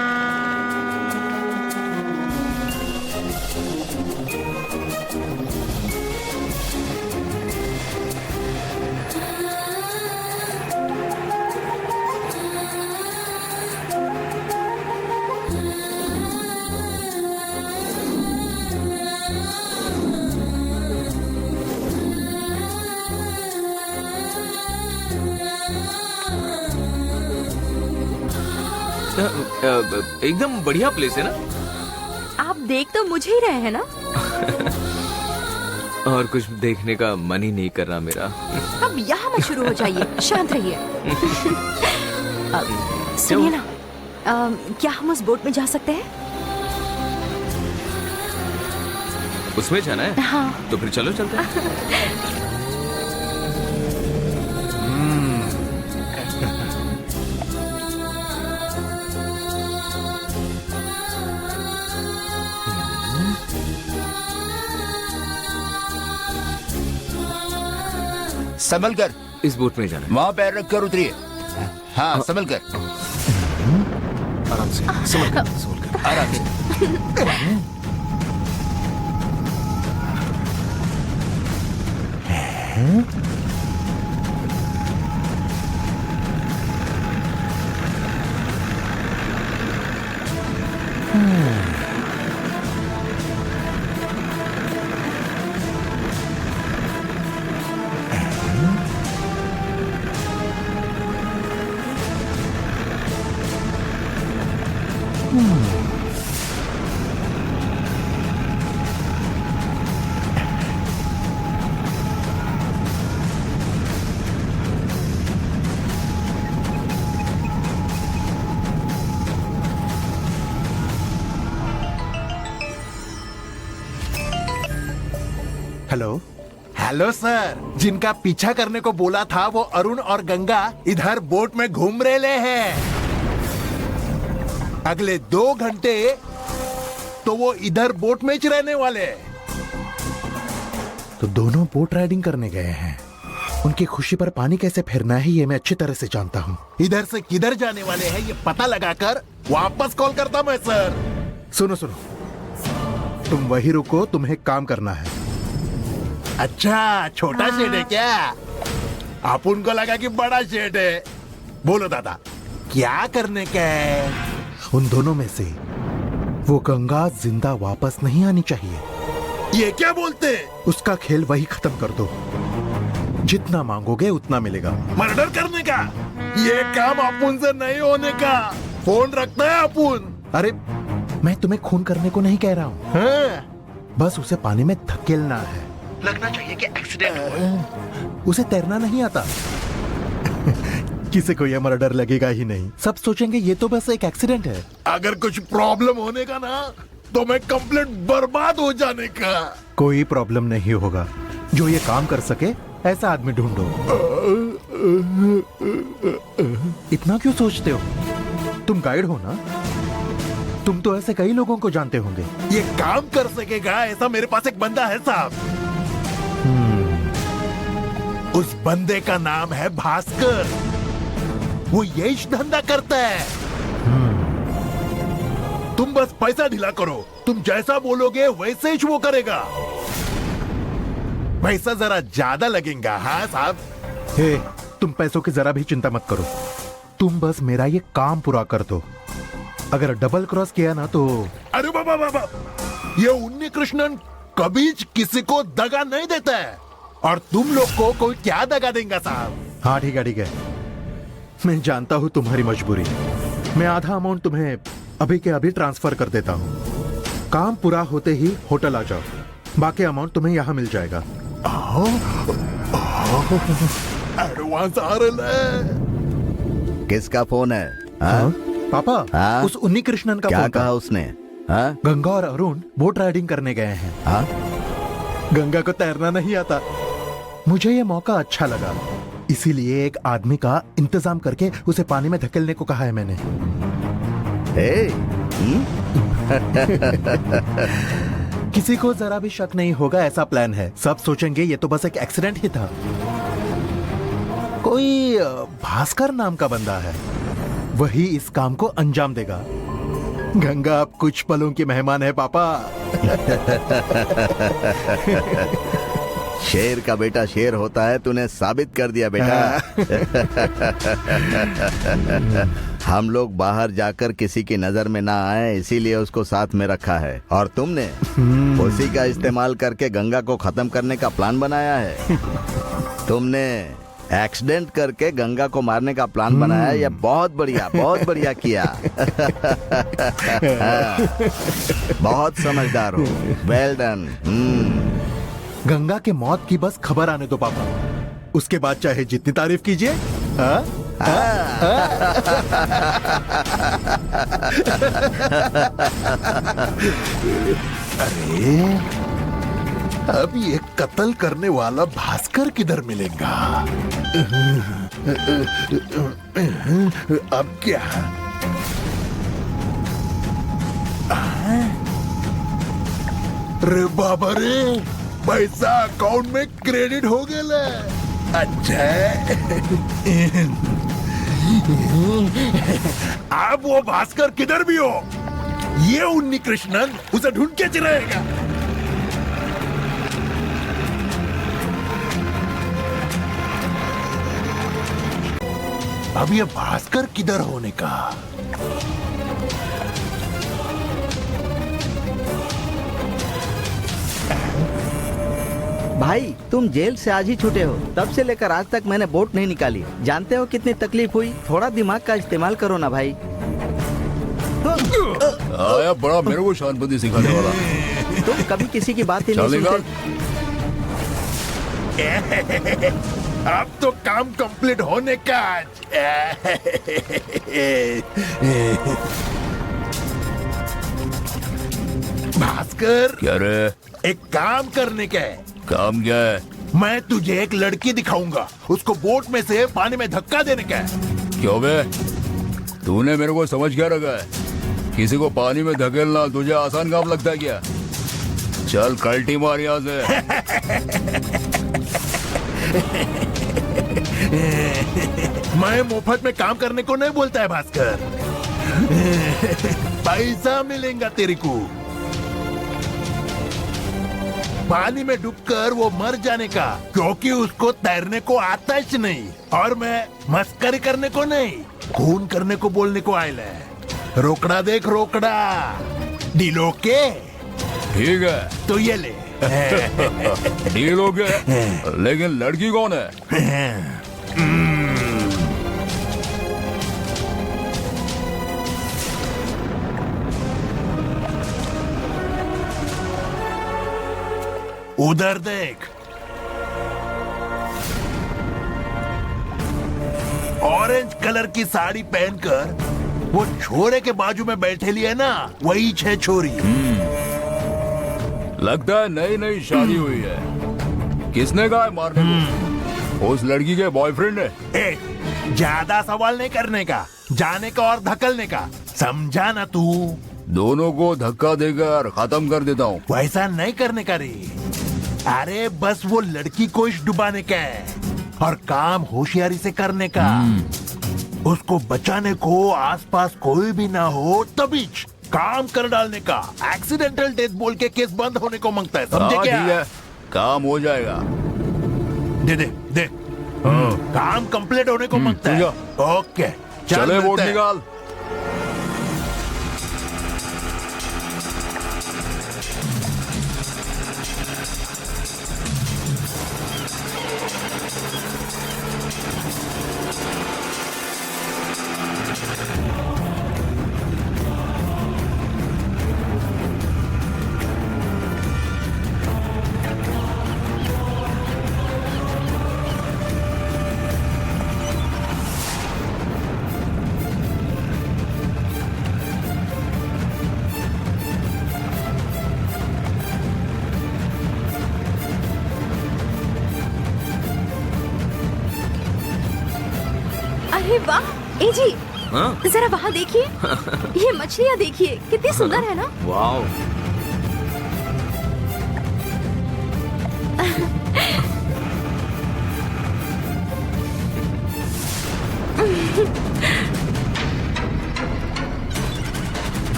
Speaker 10: एकदम बढ़िया प्लेस है ना?
Speaker 11: आप देख तो मुझे ही रहे हैं ना?
Speaker 10: और कुछ देखने का मन ही नहीं कर रहा मेरा।
Speaker 11: अब यहाँ मत शुरू हो जाइए, शांत रहिए। सुनिए ना, क्या हम उस बोट में जा सकते हैं?
Speaker 10: उसमें जाना है?
Speaker 11: हाँ।
Speaker 10: तो फिर चलो चलते हैं।
Speaker 12: संभल कर।
Speaker 10: इस बोट में जाना है।
Speaker 12: वहाँ पैर रख कर उतरिए। हाँ, संभल कर।
Speaker 10: आराम से, संभल कर,
Speaker 12: आराम से।
Speaker 2: हेलो हेलो सर, जिनका पीछा करने को बोला था वो अरुण और गंगा इधर बोट में घूम रहे हैं। अगले 2 घंटे तो वो इधर बोट में ही रहने वाले। तो दोनों बोट राइडिंग करने गए हैं। उनकी खुशी पर पानी कैसे फेरना है ये मैं अच्छी तरह से जानता हूँ। इधर से किधर जाने वाले हैं ये पता लगाकर वापस कॉल करता मैं सर। सुनो सुनो, तुम वही रुको, तुम्हें काम करना है। अच्छा, छोटा शेड है क्या? आप उनको लगा कि बड़ा शेड है। बोलो दादा, क्या करने का है? उन दोनों में से वो गंगा जिंदा वापस नहीं आनी चाहिए। ये क्या बोलते? उसका खेल वही खत्म कर दो। जितना मांगोगे उतना मिलेगा। मर्डर करने का ये काम अपुन से नहीं होने का। फोन रखता है अपुन। अरे मैं तुम्हें खून करने को नहीं कह रहा हूँ। हाँ? बस उसे पानी में धकेलना है। लगना चाहिए कि एक्सीडेंट हुआ। उसे तैरना नहीं आता। किसी को यह मर्डर लगेगा ही नहीं। सब सोचेंगे ये तो बस एक एक्सीडेंट है। अगर कुछ प्रॉब्लम होने का ना तो मैं कंप्लीट बर्बाद हो जाने का। कोई प्रॉब्लम नहीं होगा। जो ये काम कर सके ऐसा आदमी ढूंढो। इतना क्यों सोचते हो? तुम गाइड हो ना? तुम तो ऐसे कई लोगों को जानते होंगे। ये काम कर सकेगा ऐसा मेरे पास एक बंदा है साहब। उस बंदे का नाम है भास्कर। वो यही धंधा करता है। तुम बस पैसा ढीला करो। तुम जैसा बोलोगे वैसे ही वो करेगा। पैसा जरा ज्यादा लगेगा। हाँ साहब। हे, तुम पैसों की जरा भी चिंता मत करो। तुम बस मेरा ये काम पूरा कर दो। अगर डबल क्रॉस किया ना तो। अरे बाबा बाबा, ये उन्नी कृष्णन कभी किसी को दगा नहीं देता है। और तुम लोग को कोई क्या दगा देगा साहब? हाँ ठीक है ठीक है, मैं जानता हूँ तुम्हारी मजबूरी। मैं आधा अमाउंट तुम्हें अभी के अभी ट्रांसफर कर देता हूँ। काम पूरा होते ही होटल आ जाओ। बाकी अमाउंट तुम्हें यहाँ मिल जाएगा। एडवांस आ रहा है।
Speaker 8: किसका फोन है?
Speaker 2: हाँ? पापा,
Speaker 8: हाँ?
Speaker 2: उस उन्नी कृष्णन का
Speaker 8: क्या
Speaker 2: फोन
Speaker 8: कहा उसने? हाँ?
Speaker 2: गंगा और अरुण बोट राइडिंग करने गए हैं।
Speaker 8: हाँ?
Speaker 2: गंगा को तैरना नहीं आता। मुझे ये मौका अच्छा लगा, इसीलिए एक आदमी का इंतजाम करके उसे पानी में धकेलने को कहा है मैंने। किसी को जरा भी शक नहीं होगा ऐसा प्लान है। सब सोचेंगे ये तो बस एक एक्सीडेंट ही था। कोई भास्कर नाम का बंदा है, वही इस काम को अंजाम देगा। गंगा अब कुछ पलों की मेहमान है पापा।
Speaker 8: शेर का बेटा शेर होता है, तूने साबित कर दिया बेटा। हम लोग बाहर जाकर किसी की नजर में ना आए इसीलिए उसको साथ में रखा है। और तुमने उसी का इस्तेमाल करके गंगा को खत्म करने का प्लान बनाया है। तुमने एक्सीडेंट करके गंगा को मारने का प्लान बनाया। ये बहुत बढ़िया किया। बहुत समझदार हो। Well done.
Speaker 2: गंगा के मौत की बस खबर आने दो पापा, उसके बाद चाहे जितनी तारीफ कीजिए। अरे अब ये कत्ल करने वाला भास्कर किधर मिलेगा? अब क्या? रे बाबा रे, पैसा अकाउंट में क्रेडिट हो गया। अच्छा आप वो भास्कर किधर भी हो, ये उन्नी कृष्णन उसे ढूंढ के चिराएगा। अब ये भास्कर किधर होने का?
Speaker 13: भाई तुम जेल से आज ही छूटे हो, तब से लेकर आज तक मैंने बोट नहीं निकाली। जानते हो कितनी तकलीफ हुई? थोड़ा दिमाग का इस्तेमाल करो ना भाई।
Speaker 12: आया बड़ा मेरे को शानपति सिखाने वाला।
Speaker 13: तुम कभी किसी की बात ही नहीं सुनते।
Speaker 2: अब तो काम कंप्लीट होने का। भास्कर
Speaker 12: क्या रे?
Speaker 2: एक काम करने का है।
Speaker 12: काम क्या है?
Speaker 2: मैं तुझे एक लड़की दिखाऊंगा, उसको बोट में से पानी में धक्का देने का है।
Speaker 12: क्यों बे? तूने मेरे को समझ क्या रखा है? किसी को पानी में धकेलना तुझे आसान काम लगता है क्या? चल कल्टी मार यहाँ से।
Speaker 2: मैं मुफ्त में काम करने को नहीं बोलता है भास्कर। पैसा मिलेगा तेरे को। पानी में डूबकर वो मर जाने का, क्योंकि उसको तैरने को आता ही नहीं। और मैं मस्करी करने को नहीं, खून करने को बोलने को आयल है। रोकड़ा देख रोकड़ा, डील ओके?
Speaker 12: ठीक है
Speaker 2: तो ये ले।
Speaker 12: डील हो गया, लेकिन लड़की कौन है?
Speaker 2: उधर देख। ऑरेंज कलर की साड़ी पहनकर वो छोरे के बाजू में बैठे लिए ना, वही छह छोरी।
Speaker 12: लगता है नई नई शादी हुई है। किसने कहा है मारने को? उस लड़की के बॉयफ्रेंड ने।
Speaker 2: ज्यादा सवाल नहीं करने का, जाने का और धकलने का, समझा ना तू?
Speaker 12: दोनों को धक्का देकर खत्म कर देता हूँ।
Speaker 2: वैसा नहीं करने का रे। अरे बस वो लड़की को इस डुबाने का है और काम होशियारी से करने का। उसको बचाने को आसपास कोई भी ना हो, तभी काम कर डालने का। एक्सीडेंटल डेथ बोल के केस बंद होने को मांगता है, समझे क्या?
Speaker 12: ठीक है, काम हो जाएगा।
Speaker 2: दे दे दे। काम कंप्लीट होने को मांगता है। ओके
Speaker 12: चले वोट निकाल।
Speaker 11: अरे वाह, ए जी,
Speaker 10: हाँ?
Speaker 11: जरा वहाँ देखिए। ये मछलियाँ देखिए, कितनी सुंदर है ना?
Speaker 10: वाओ।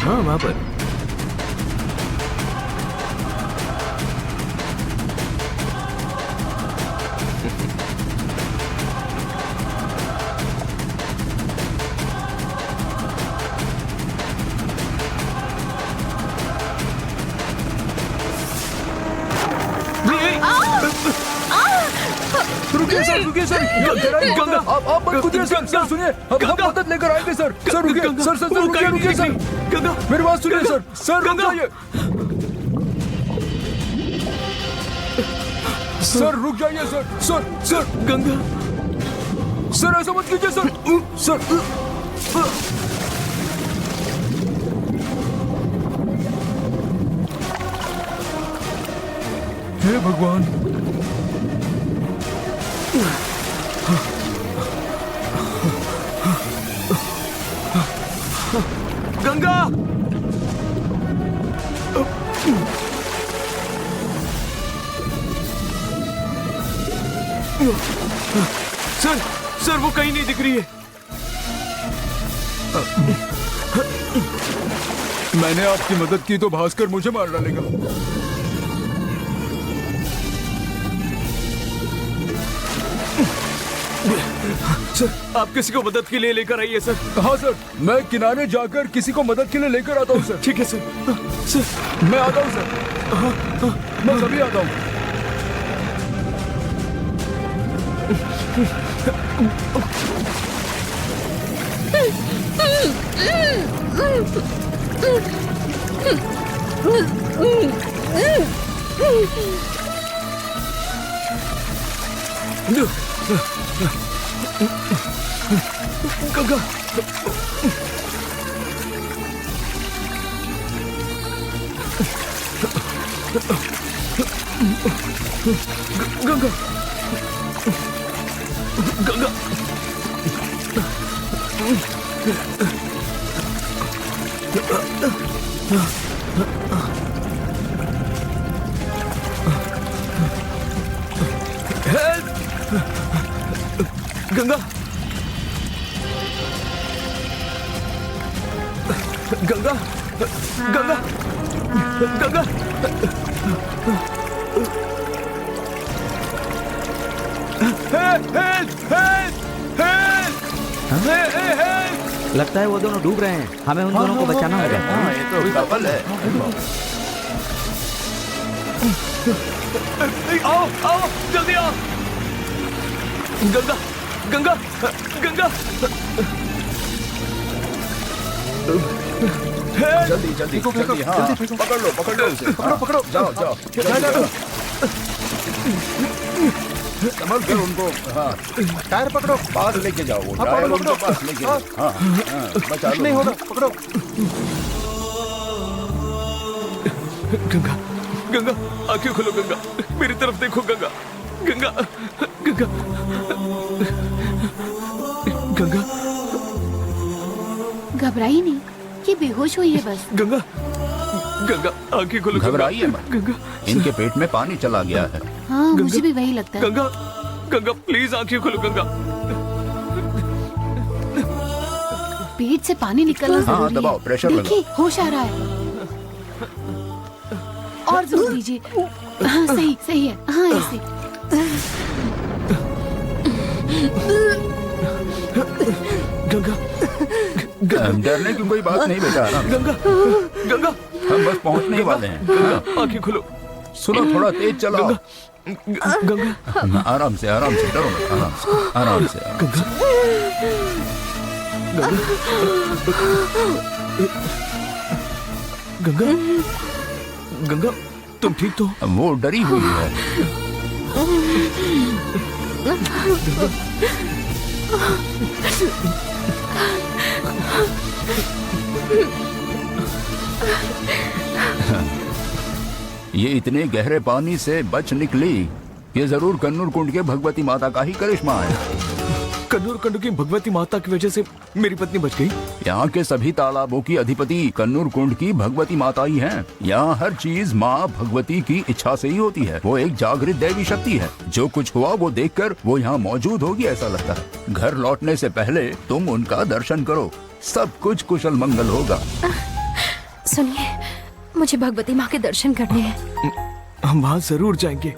Speaker 10: हाँ, वहाँ पर।
Speaker 5: रुकिए सर, गंगा, आप मत कूदिए सर, सुनिए, हम मदद लेकर आएंगे सर। सर रुकिए, सर रुकिए सर, गंगा, मेरी बात सुनिए सर, रुक जाइए सर, रुक जाइए सर, गंगा, सर ऐसा मत कीजिए सर। हे भगवान। गंगा, मैंने आपकी मदद की तो भास्कर मुझे मार डालेगा।
Speaker 10: सर, आप किसी को मदद के लिए लेकर आइए सर।
Speaker 5: हाँ सर, मैं किनारे जाकर किसी को मदद के लिए लेकर आता हूँ सर।
Speaker 10: ठीक है सर।
Speaker 5: सर मैं आता हूँ सर। मैं अभी आता हूँ।
Speaker 10: गंगा, गंगा, गंगा, गंगा, गंगा, गंगा, गंगा,
Speaker 13: लगता है वो दोनों डूब रहे हैं, हमें उन दोनों को बचाना होगा।
Speaker 12: ये तो कपल है।
Speaker 10: आओ आओ जल्दी आओ। गंगा, गंगा, गंगा,
Speaker 12: जल्दी जल्दी जल्दी, हाँ पकड़ लो उसे, पकड़ो जाओ जाओ, संभल कर उनको, हाँ टायर पकड़ो, पास लेके जाओ, वो टायर उनको पास लेके जाओ, हाँ बचा लो, नहीं होगा, पकड़ो।
Speaker 10: गंगा, गंगा, आंखें खोलो गंगा, मेरी तरफ देखो गंगा, गंगा, गंगा, गंगा,
Speaker 1: घबराई नहीं, ये बेहोश हुई है बस।
Speaker 10: गंगा, गंगा, आंखें खोलो।
Speaker 12: घबराइए मत,
Speaker 10: गंगा,
Speaker 12: इनके पेट में पानी चला गया है।
Speaker 1: हाँ मुझे भी वही लगता है।
Speaker 10: गंगा, गंगा प्लीज आंखें खोलो गंगा।
Speaker 1: पेट से पानी निकलना
Speaker 12: हाँ
Speaker 1: जरूरी
Speaker 12: दबाओ,
Speaker 1: है।
Speaker 12: प्रेशर लगाओ।
Speaker 1: देखिए होश आ रहा है। और जोर दीजिए। हाँ सही सही है, हाँ ऐसे।
Speaker 10: गंगा,
Speaker 12: डरने की कोई बात नहीं बेटा,
Speaker 10: गंगा, गंगा,
Speaker 12: हम बस पहुंचने ही वाले हैं।
Speaker 10: गंगा, आंखें खोलो।
Speaker 12: सुनो थोड़ा तेज चलाओ।
Speaker 10: गंगा,
Speaker 12: आराम से डरो मत, आराम से
Speaker 10: गंगा, गंगा तुम ठीक तो?
Speaker 12: वो डरी हुई है। ये इतने गहरे पानी से बच निकली, ये जरूर कन्नूर कुंड के भगवती माता का ही करिश्मा है।
Speaker 10: कन्नूर कुंड की भगवती माता की वजह से मेरी पत्नी बच गई।
Speaker 12: यहाँ के सभी तालाबों की अधिपति कन्नूर कुंड की भगवती माता ही हैं। यहाँ हर चीज माँ भगवती की इच्छा से ही होती है। वो एक जागृत देवी शक्ति है। जो कुछ हुआ वो देखकर वो यहाँ मौजूद होगी ऐसा लगता है। घर लौटने से पहले तुम उनका दर्शन करो, सब कुछ कुशल मंगल होगा।
Speaker 11: सुनिए, मुझे भगवती माँ के दर्शन करने हैं।
Speaker 10: हम वहाँ जरूर जाएंगे।